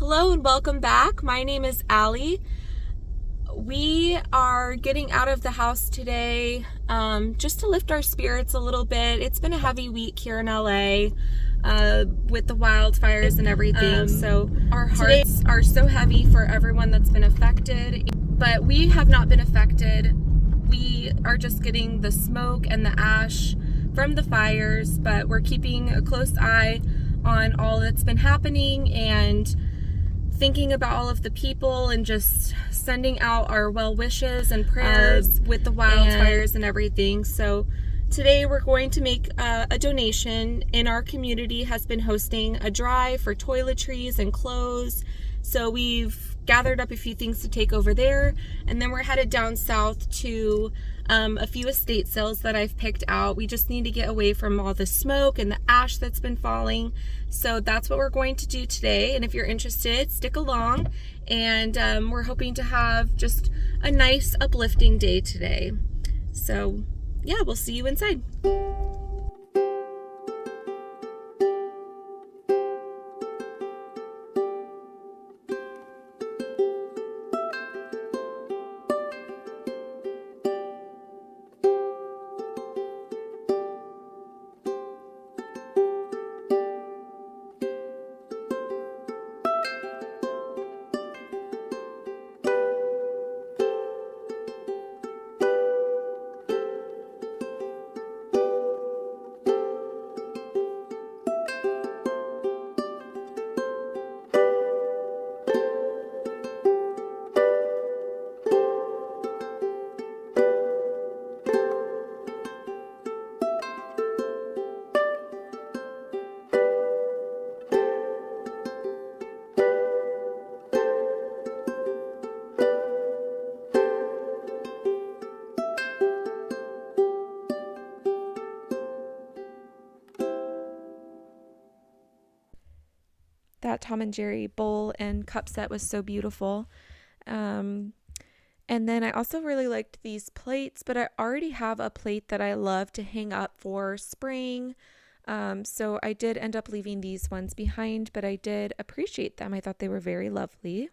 Hello and welcome back. My name is Allie. We are getting out of the house today just to lift our spirits a little bit. It's been a heavy week here in LA with the wildfires and everything. So our hearts are so heavy for everyone that's been affected, but we have not been affected. We are just getting the smoke and the ash from the fires, but we're keeping a close eye on all that's been happening and thinking about all of the people and just sending out our well wishes and prayers with the wildfires and everything. So today we're going to make a donation. In our community has been hosting a drive for toiletries and clothes. So we've gathered up a few things to take over there, and then we're headed down south to a few estate sales that I've picked out. We just need to get away from all the smoke and the ash that's been falling. So that's what we're going to do today. And if you're interested, stick along. And we're hoping to have just a nice uplifting day today. So yeah, we'll see you inside. That Tom and Jerry bowl and cup set was so beautiful. And then I also really liked these plates, but I already have a plate that I love to hang up for spring. So I did end up leaving these ones behind, but I did appreciate them. I thought they were very lovely.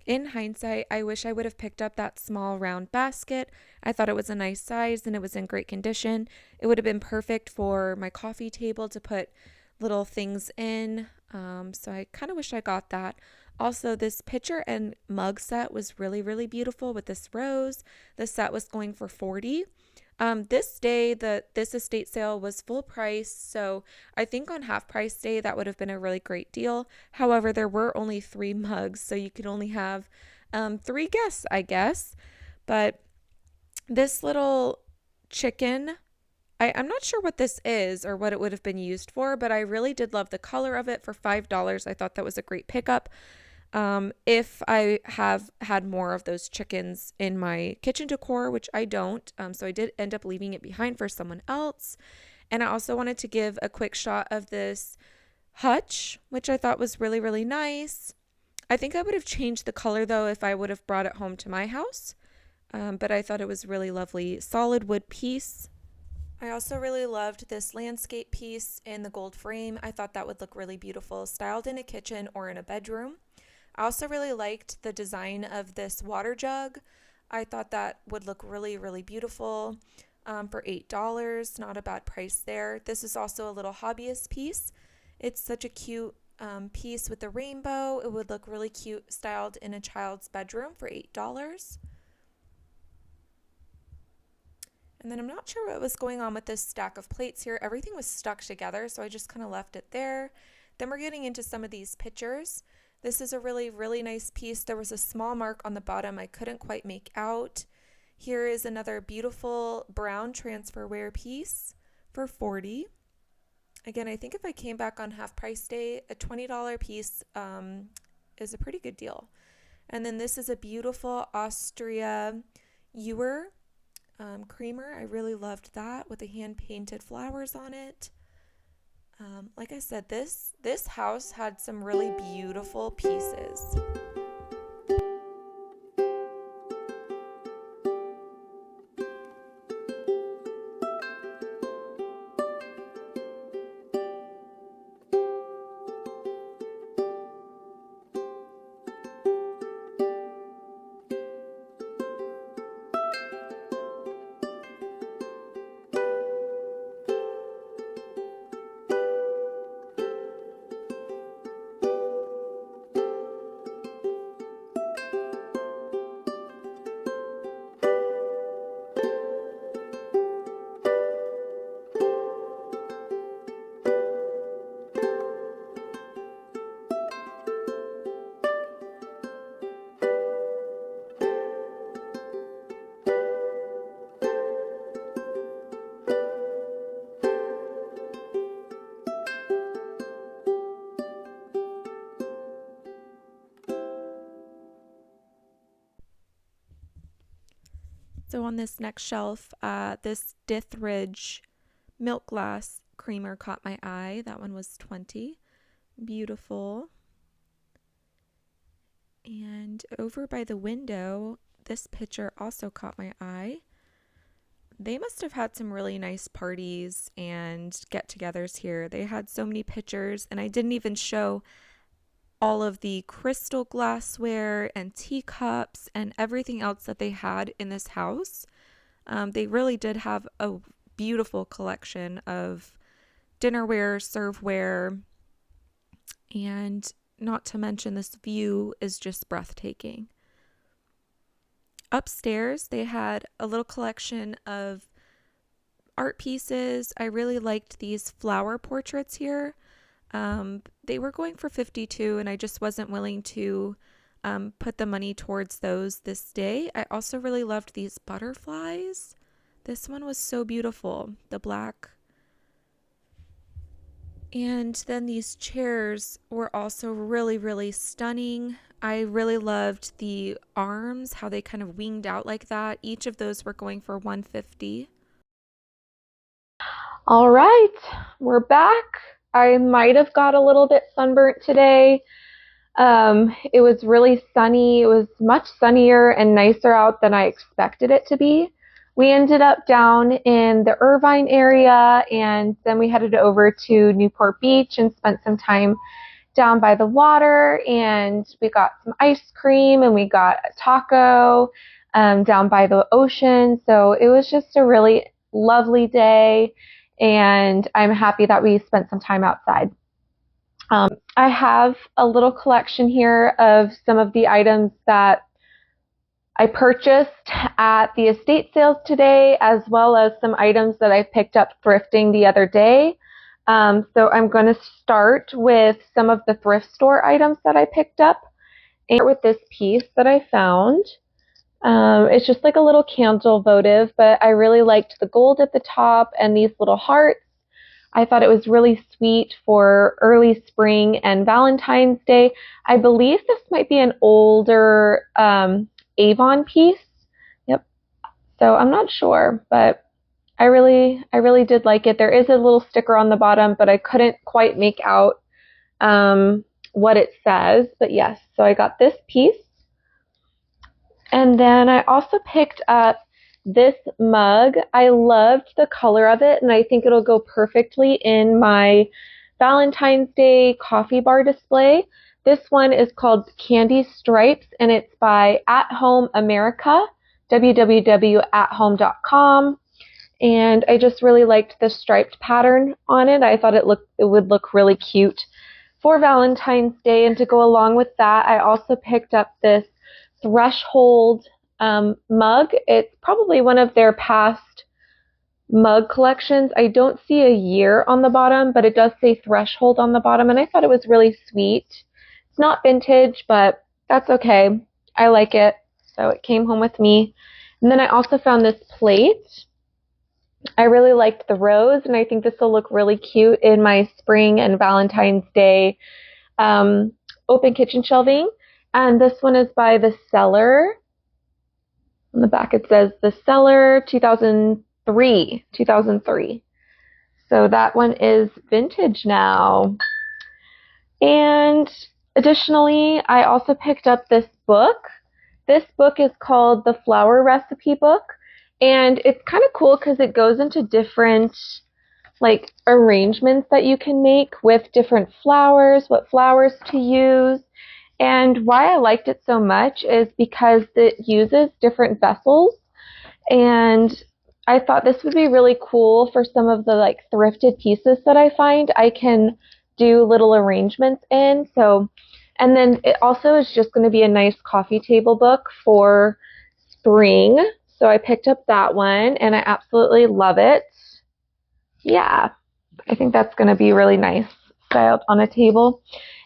In hindsight, I wish I would have picked up that small round basket. I thought it was a nice size and it was in great condition. It would have been perfect for my coffee table to put little things in. So I kind of wish I got that. Also, this pitcher and mug set was really, really beautiful with this rose. The set was going for $40. This day, this estate sale was full price, so I think on half price day that would have been a really great deal. However, there were only 3 mugs, so you could only have 3 guests, I guess. But this little chicken I'm not sure what this is or what it would have been used for, but I really did love the color of it for $5. I thought that was a great pickup. If I have had more of those chickens in my kitchen decor, which I don't, so I did end up leaving it behind for someone else. And I also wanted to give a quick shot of this hutch, which I thought was really, really nice. I think I would have changed the color though if I would have brought it home to my house, but I thought it was really lovely. Solid wood piece. I also really loved this landscape piece in the gold frame. I thought that would look really beautiful, styled in a kitchen or in a bedroom. I also really liked the design of this water jug. I thought that would look really, really beautiful for $8. Not a bad price there. This is also a little hobbyist piece. It's such a cute piece with the rainbow. It would look really cute styled in a child's bedroom for $8. And then I'm not sure what was going on with this stack of plates here. Everything was stuck together, so I just kind of left it there. Then we're getting into some of these pictures. This is a really, really nice piece. There was a small mark on the bottom I couldn't quite make out. Here is another beautiful brown transferware piece for $40. Again, I think if I came back on half price day, a $20 piece is a pretty good deal. And then this is a beautiful Austria ewer creamer. I really loved that with the hand painted flowers on it. Like I said, this house had some really beautiful pieces. So on this next shelf, this Dithridge milk glass creamer caught my eye. That one was $20. Beautiful. And over by the window, this picture also caught my eye. They must have had some really nice parties and get-togethers here. They had so many pictures, and I didn't even show all of the crystal glassware and teacups and everything else that they had in this house. They really did have a beautiful collection of dinnerware, serveware, and not to mention this view is just breathtaking. Upstairs, they had a little collection of art pieces. I really liked these flower portraits here. They were going for $52, and I just wasn't willing to put the money towards those this day. I also really loved these butterflies. This one was so beautiful, the black. And then these chairs were also really, really stunning. I really loved the arms, how they kind of winged out like that. Each of those were going for $150. All right, we're back. I might have got a little bit sunburnt today. It was really sunny. It was much sunnier and nicer out than I expected it to be. We ended up down in the Irvine area, and then we headed over to Newport Beach and spent some time down by the water, and we got some ice cream and we got a taco down by the ocean. So it was just a really lovely day, and I'm happy that we spent some time outside. I have a little collection here of some of the items that I purchased at the estate sales today, as well as some items that I picked up thrifting the other day. So I'm going to start with some of the thrift store items that I picked up, and start with this piece that I found. It's just like a little candle votive, but I really liked the gold at the top and these little hearts. I thought it was really sweet for early spring and Valentine's Day. I believe this might be an older Avon piece. Yep. So I'm not sure, but I really did like it. There is a little sticker on the bottom, but I couldn't quite make out what it says. But yes, so I got this piece. And then I also picked up this mug. I loved the color of it, and I think it'll go perfectly in my Valentine's Day coffee bar display. This one is called Candy Stripes, and it's by At Home America, www.athome.com. And I just really liked the striped pattern on it. I thought it would look really cute for Valentine's Day. And to go along with that, I also picked up this Threshold mug. It's probably one of their past mug collections. I don't see a year on the bottom, but it does say Threshold on the bottom, and I thought it was really sweet. It's not vintage, but that's okay. I like it, so it came home with me. And then I also found this plate. I really liked the rose, and I think this will look really cute in my spring and Valentine's Day open kitchen shelving. And this one is by The Cellar. On the back it says The Cellar 2003. So that one is vintage now. And additionally, I also picked up this book. This book is called The Flower Recipe Book. And it's kind of cool because it goes into different like arrangements that you can make with different flowers, what flowers to use. And why I liked it so much is because it uses different vessels. And I thought this would be really cool for some of the like thrifted pieces that I find I can do little arrangements in. So, and then it also is just going to be a nice coffee table book for spring. So I picked up that one and I absolutely love it. Yeah, I think that's going to be really nice styled on a table.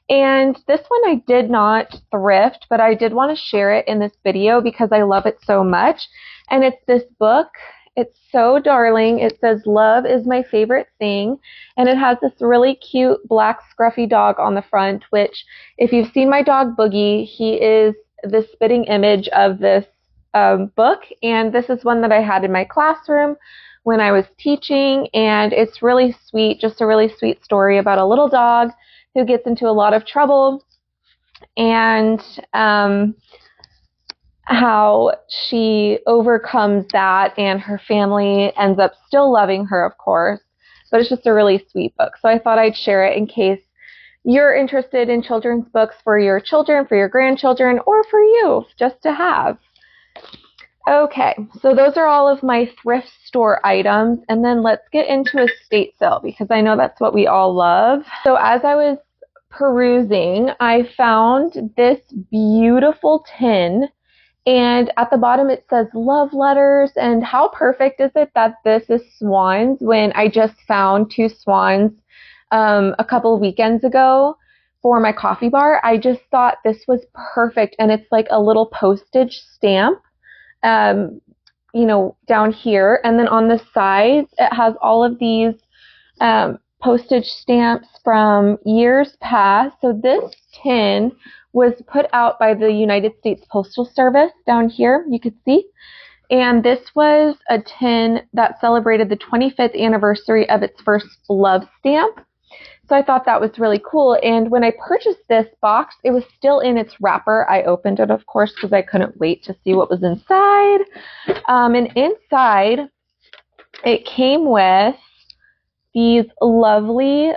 And this one I did not thrift, but I did want to share it in this video because I love it so much. And it's this book. It's so darling. It says, "Love is my favorite thing." And it has this really cute black scruffy dog on the front, which if you've seen my dog Boogie, he is the spitting image of this book. And this is one that I had in my classroom when I was teaching. And it's really sweet, just a really sweet story about a little dog who gets into a lot of trouble and how she overcomes that, and her family ends up still loving her, of course. But it's just a really sweet book. So I thought I'd share it in case you're interested in children's books for your children, for your grandchildren, or for you, just to have. Okay, so those are all of my thrift store items, and then let's get into estate sale because I know that's what we all love. So as I was perusing, I found this beautiful tin, and at the bottom it says love letters. And how perfect is it that this is swans when I just found two swans a couple of weekends ago for my coffee bar. I just thought this was perfect, and it's like a little postage stamp down here, and then on the sides it has all of these postage stamps from years past. So this tin was put out by the United States Postal Service down here, you could see. And this was a tin that celebrated the 25th anniversary of its first love stamp. So I thought that was really cool. And when I purchased this box, it was still in its wrapper. I opened it, of course, because I couldn't wait to see what was inside. And inside, it came with these lovely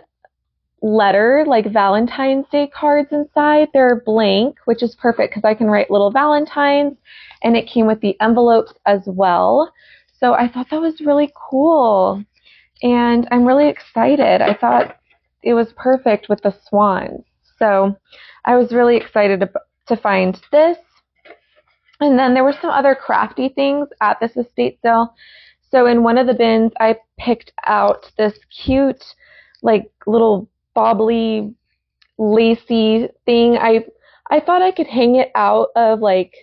letter, like Valentine's Day cards inside. They're blank, which is perfect because I can write little Valentines. And it came with the envelopes as well. So I thought that was really cool. And I'm really excited. I thought it was perfect with the swans. So I was really excited to find this. And then there were some other crafty things at this estate sale. So in one of the bins, I picked out this cute, like little bobbly, lacy thing. I thought I could hang it out of like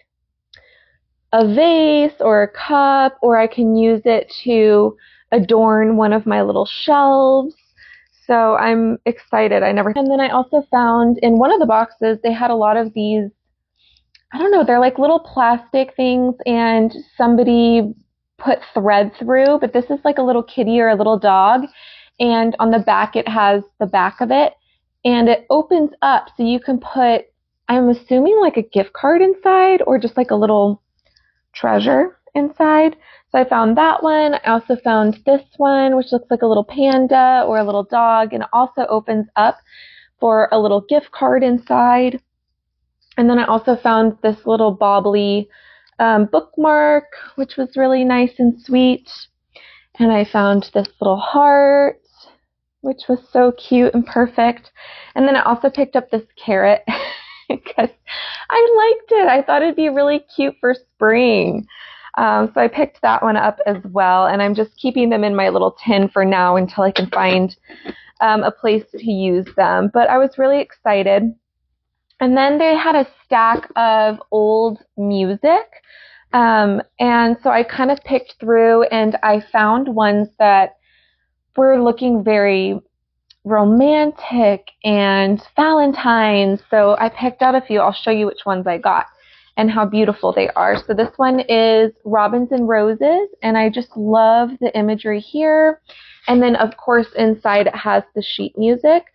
a vase or a cup, or I can use it to adorn one of my little shelves. So I'm excited. And then I also found in one of the boxes, they had a lot of these, I don't know, they're like little plastic things and somebody put thread through, but this is like a little kitty or a little dog. And on the back, it has the back of it and it opens up so you can put, I'm assuming like a gift card inside or just like a little treasure inside. So I found that one. I also found this one, which looks like a little panda or a little dog, and it also opens up for a little gift card inside. And then I also found this little bobbly bookmark, which was really nice and sweet. And I found this little heart, which was so cute and perfect. And then I also picked up this carrot because I liked it. I thought it'd be really cute for spring. So I picked that one up as well. And I'm just keeping them in my little tin for now until I can find a place to use them. But I was really excited. And then they had a stack of old music. And so I kind of picked through and I found ones that were looking very romantic and Valentines. So I picked out a few. I'll show you which ones I got and how beautiful they are. So this one is Robins and Roses, and I just love the imagery here. And then of course inside it has the sheet music.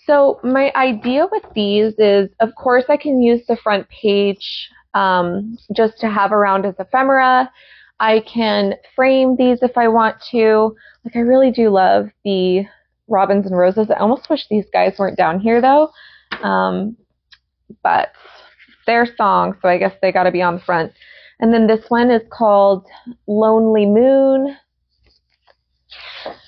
So my idea with these is, of course, I can use the front page just to have around as ephemera. I can frame these if I want to. Like, I really do love the Robins and Roses. I almost wish these guys weren't down here, though. But their song, so I guess they got to be on the front. And then this one is called Lonely Moon.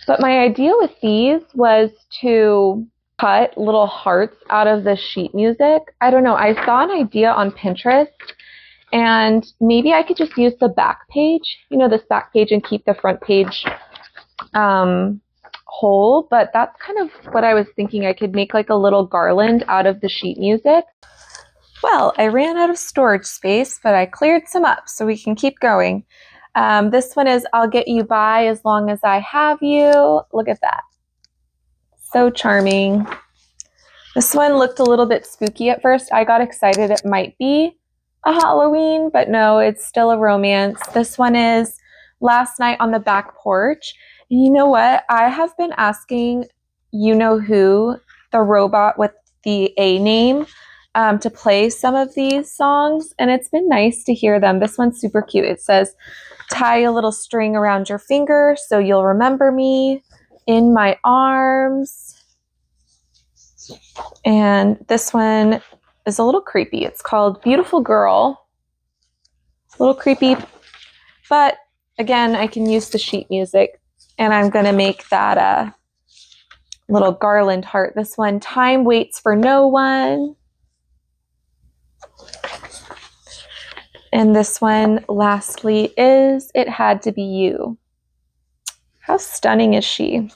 But my idea with these was to cut little hearts out of the sheet music. I don't know. I saw an idea on Pinterest, and maybe I could just use the back page, this back page, and keep the front page whole. But that's kind of what I was thinking. I could make like a little garland out of the sheet music. Well, I ran out of storage space, but I cleared some up so we can keep going. This one is I'll Get You By As Long As I Have You. Look at that. So charming. This one looked a little bit spooky at first. I got excited it might be a Halloween, but no, it's still a romance. This one is Last Night on the Back Porch. And you know what? I have been asking who, the robot with the A name, to play some of these songs, and it's been nice to hear them. This one's super cute. It says, tie a little string around your finger so you'll remember me, in my arms. And this one is a little creepy. It's called Beautiful Girl. A little creepy, but again, I can use the sheet music, and I'm going to make that a little garland heart. This one, Time Waits for No One. And this one, lastly, is It Had to Be You. How stunning is she?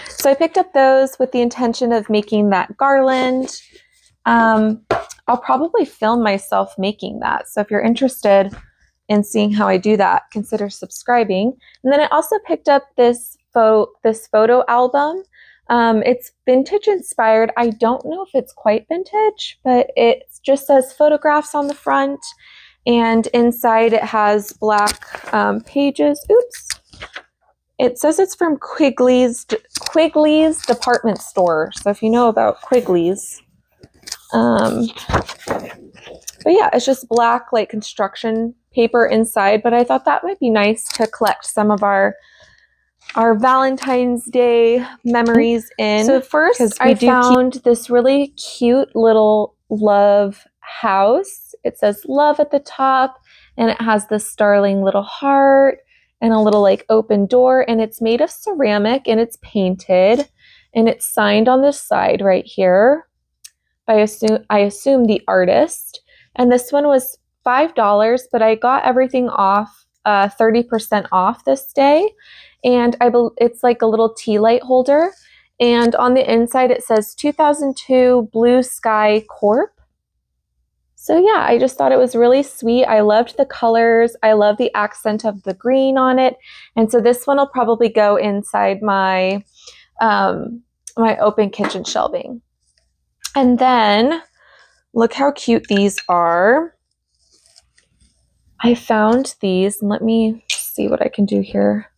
So I picked up those with the intention of making that garland. I'll probably film myself making that. So if you're interested in seeing how I do that, consider subscribing. And then I also picked up this photo album. It's vintage inspired. I don't know if it's quite vintage, but it just says photographs on the front, and inside it has black pages. Oops. It says it's from Quigley's department store. So if you know about Quigley's, but yeah, it's just black like construction paper inside. But I thought that might be nice to collect some of our Valentine's Day memories in. So first I found this really cute little love house. It says love at the top, and it has this starling little heart and a little like open door, and it's made of ceramic and it's painted, and it's signed on this side right here by I assume the artist. And this one was $5, but I got everything off 30% off this day. And it's like a little tea light holder. And on the inside, it says 2002 Blue Sky Corp. So yeah, I just thought it was really sweet. I loved the colors. I love the accent of the green on it. And so this one will probably go inside my my open kitchen shelving. And then look how cute these are. I found these, and let me see what I can do here.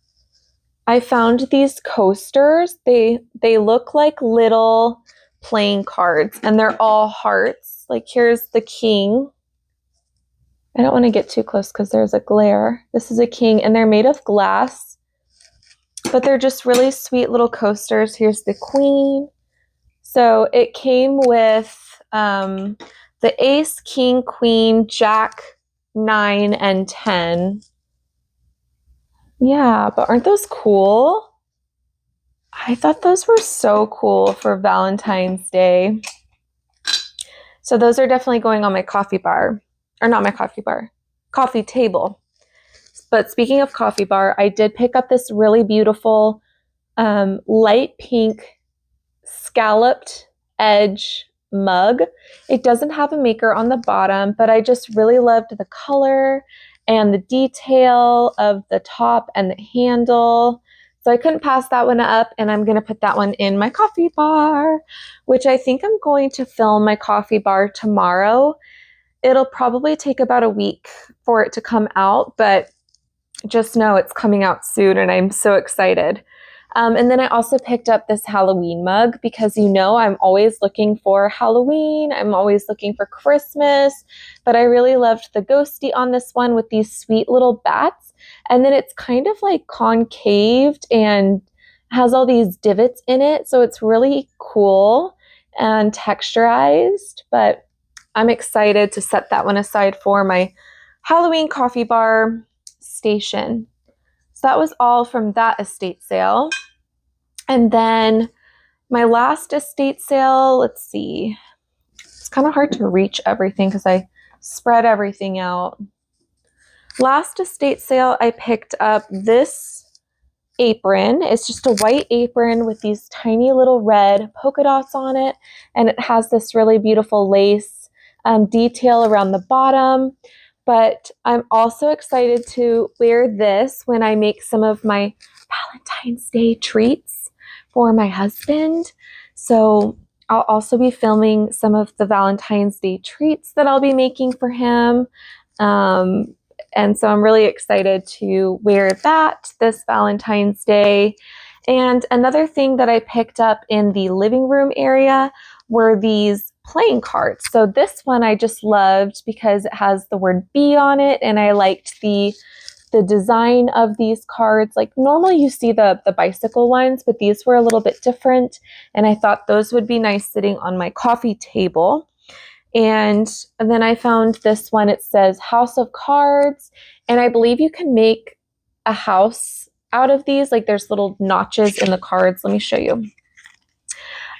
I found these coasters. They look like little playing cards, and they're all hearts. Like here's the king. I don't want to get too close because there's a glare. This is a king, and they're made of glass, but they're just really sweet little coasters. Here's the queen. So it came with the ace, king, queen, jack, 9, and 10. Yeah, but aren't those cool? I thought those were so cool for Valentine's Day. So those are definitely going on my coffee bar. Or not my coffee bar, coffee table. But speaking of coffee bar, I did pick up this really beautiful light pink scalloped edge mug. It doesn't have a maker on the bottom, but I just really loved the color and the detail of the top and the handle. So I couldn't pass that one up, and I'm going to put that one in my coffee bar, which I think I'm going to film my coffee bar tomorrow. It'll probably take about a week for it to come out, but just know it's coming out soon, and I'm so excited. And then I also picked up this Halloween mug because, you know, I'm always looking for Halloween. I'm always looking for Christmas, but I really loved the ghosty on this one with these sweet little bats. And then it's kind of like concaved and has all these divots in it. So it's really cool and texturized, but I'm excited to set that one aside for my Halloween coffee bar station. So that was all from that estate sale. And then my last estate sale, let's see. It's kind of hard to reach everything because I spread everything out. Last estate sale, I picked up this apron. It's just a white apron with these tiny little red polka dots on it. And it has this really beautiful lace detail around the bottom. But I'm also excited to wear this when I make some of my Valentine's Day treats for my husband. So I'll also be filming some of the Valentine's Day treats that I'll be making for him. And so I'm really excited to wear that this Valentine's Day. And another thing that I picked up in the living room area were these playing cards. So this one I just loved because it has the word B on it, and I liked the design of these cards. Like normally you see the bicycle ones, but these were a little bit different, and I thought those would be nice sitting on my coffee table. And then I found this one. It says House of Cards, and I believe you can make a house out of these. Like there's little notches in the cards. Let me show you.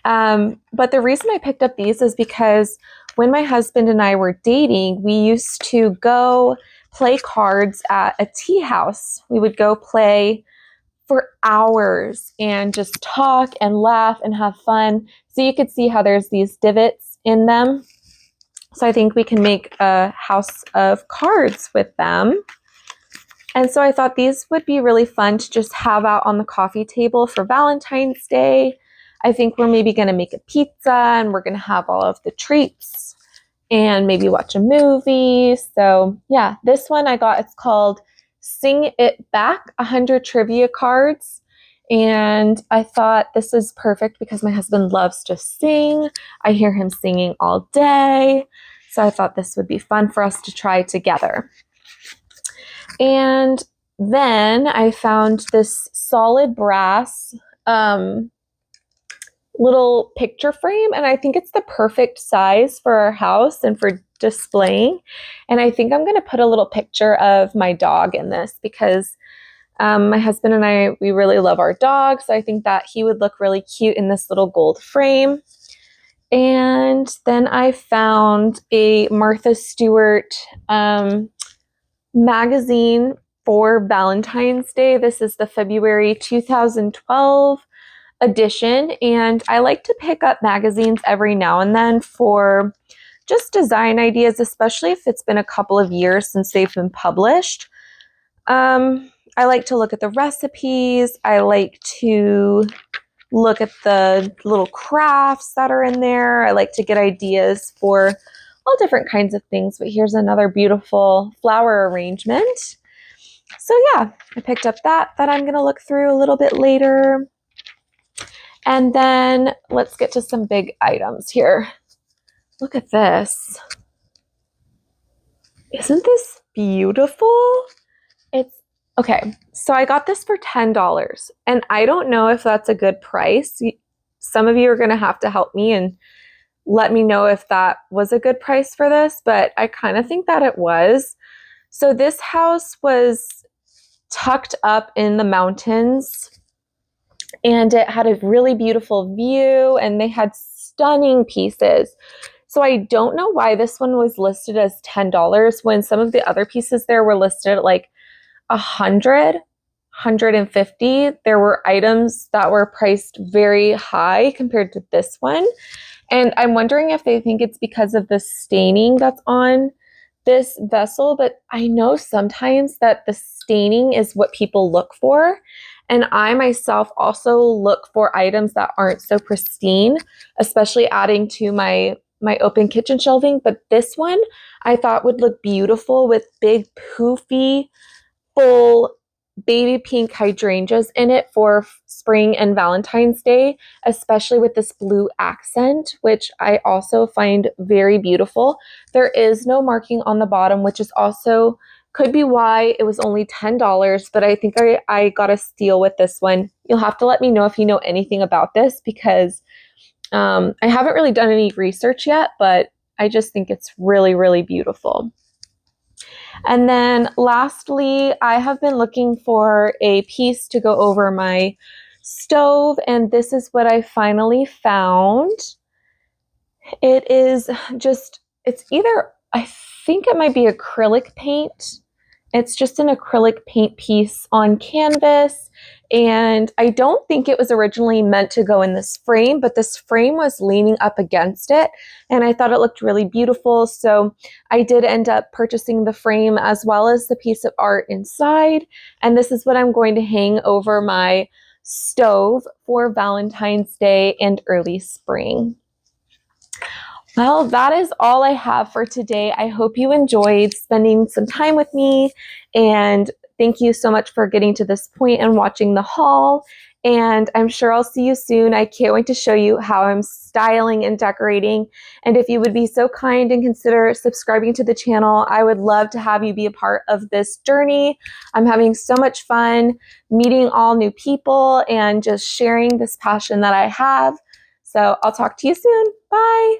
But the reason I picked up these is because when my husband and I were dating, we used to go play cards at a tea house. We would go play for hours and just talk and laugh and have fun. So you could see how there's these divots in them. So I think we can make a house of cards with them. And so I thought these would be really fun to just have out on the coffee table for Valentine's Day. I think we're maybe going to make a pizza, and we're going to have all of the treats and maybe watch a movie. So yeah, this one I got, it's called Sing It Back, 100 Trivia Cards. And I thought this is perfect because my husband loves to sing. I hear him singing all day. So I thought this would be fun for us to try together. And then I found this solid brass little picture frame, and I think it's the perfect size for our house and for displaying. And I think I'm going to put a little picture of my dog in this because my husband and I, we really love our dog, so I think that he would look really cute in this little gold frame. And then I found a Martha Stewart magazine for Valentine's Day. This is the February 2012 edition, and I like to pick up magazines every now and then for just design ideas, especially if it's been a couple of years since they've been published. I like to look at the recipes. I like to look at the little crafts that are in there. I like to get ideas for all different kinds of things. But here's another beautiful flower arrangement. So yeah, I picked up that I'm going to look through a little bit later. And then let's get to some big items here. Look at this. Isn't this beautiful? It's okay. So I got this for $10, and I don't know if that's a good price. Some of you are going to have to help me and let me know if that was a good price for this, but I kind of think that it was. So this house was tucked up in the mountains, and it had a really beautiful view, and they had stunning pieces. So I don't know why this one was listed as $10 when some of the other pieces there were listed at like 100, 150. There were items that were priced very high compared to this one. And I'm wondering if they think it's because of the staining that's on this vessel, but I know sometimes that the staining is what people look for. And I myself also look for items that aren't so pristine, especially adding to my open kitchen shelving. But this one I thought would look beautiful with big poofy full baby pink hydrangeas in it for spring and Valentine's Day, especially with this blue accent, which I also find very beautiful. There is no marking on the bottom, which is also could be why it was only $10, but I think I got a steal with this one. You'll have to let me know if you know anything about this because I haven't really done any research yet, but I just think it's really, really beautiful. And then lastly, I have been looking for a piece to go over my stove, and this is what I finally found. It is just, it's either, I think it might be acrylic paint. It's just an acrylic paint piece on canvas, and I don't think it was originally meant to go in this frame, but this frame was leaning up against it, and I thought it looked really beautiful, so I did end up purchasing the frame as well as the piece of art inside, and this is what I'm going to hang over my stove for Valentine's Day and early spring. Well, that is all I have for today. I hope you enjoyed spending some time with me, and thank you so much for getting to this point and watching the haul, and I'm sure I'll see you soon. I can't wait to show you how I'm styling and decorating, and if you would be so kind and consider subscribing to the channel, I would love to have you be a part of this journey. I'm having so much fun meeting all new people and just sharing this passion that I have. So I'll talk to you soon. Bye.